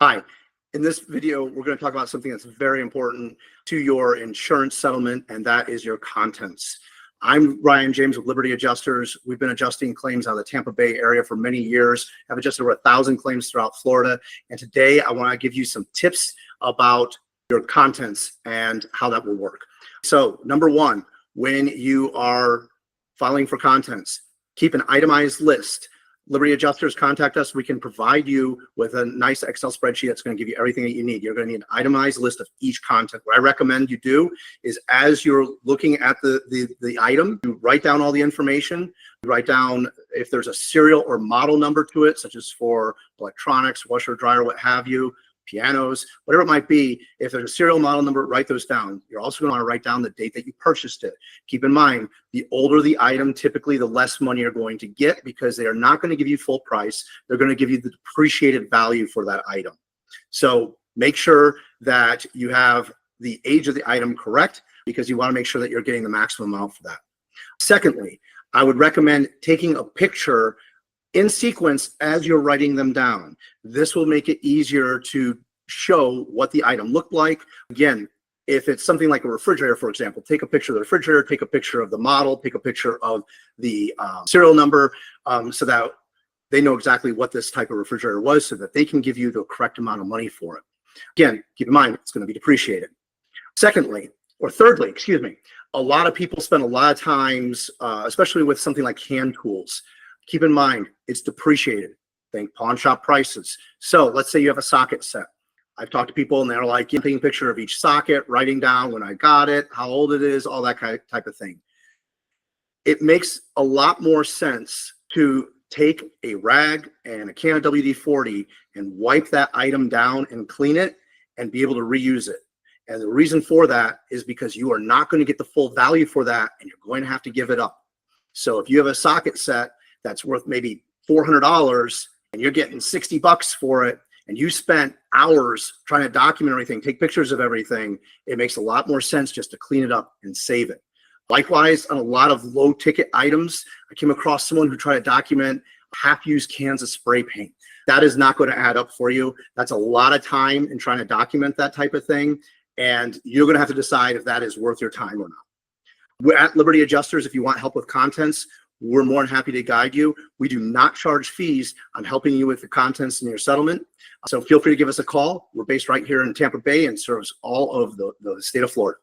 Hi, in this video, we're going to talk about something that's very important to your insurance settlement, and that is your contents. I'm Ryan James with Liberty Adjusters. We've been adjusting claims out of the Tampa Bay area for many years, have adjusted over 1,000 claims throughout Florida. And today I want to give you some tips about your contents and how that will work. So number one, when you are filing for contents, keep an itemized list. Liberty Adjusters, contact us. We can provide you with a nice Excel spreadsheet that's going to give you everything that you need. You're going to need an itemized list of each content. What I recommend you do is, as you're looking at the item, you write down all the information. You write down if there's a serial or model number to it, such as for electronics, washer, dryer, what have you, pianos, whatever it might be. If there's a serial model number, write those down. You're also going to want to write down the date that you purchased it. Keep in mind, the older the item, typically the less money you're going to get, because they are not going to give you full price. They're going to give you the depreciated value for that item. So make sure that you have the age of the item correct, because you want to make sure that you're getting the maximum amount for that. Secondly, I would recommend taking a picture in sequence as you're writing them down. This will make it easier to show what the item looked like. Again, if it's something like a refrigerator, for example, take a picture of the refrigerator, take a picture of the model, take a picture of the serial number, so that they know exactly what this type of refrigerator was, so that they can give you the correct amount of money for it. Again, keep in mind, it's going to be depreciated. Thirdly, a lot of people spend a lot of times, especially with something like hand tools. Keep in mind, it's depreciated. Think pawn shop prices. So let's say you have a socket set. I've talked to people and they're like, taking a picture of each socket, writing down when I got it, how old it is, all that type of thing. It makes a lot more sense to take a rag and a can of WD-40 and wipe that item down and clean it and be able to reuse it. And the reason for that is because you are not going to get the full value for that, and you're going to have to give it up. So if you have a socket set that's worth maybe $400 and you're getting $60 for it, and you spent hours trying to document everything, take pictures of everything, it makes a lot more sense just to clean it up and save it. Likewise, on a lot of low ticket items, I came across someone who tried to document half-used cans of spray paint. That is not going to add up for you. That's a lot of time in trying to document that type of thing, and you're going to have to decide if that is worth your time or not. We're at Liberty Adjusters. If you want help with contents, we're more than happy to guide you. We do not charge fees on helping you with the contents in your settlement. So feel free to give us a call. We're based right here in Tampa Bay and serves all of the state of Florida.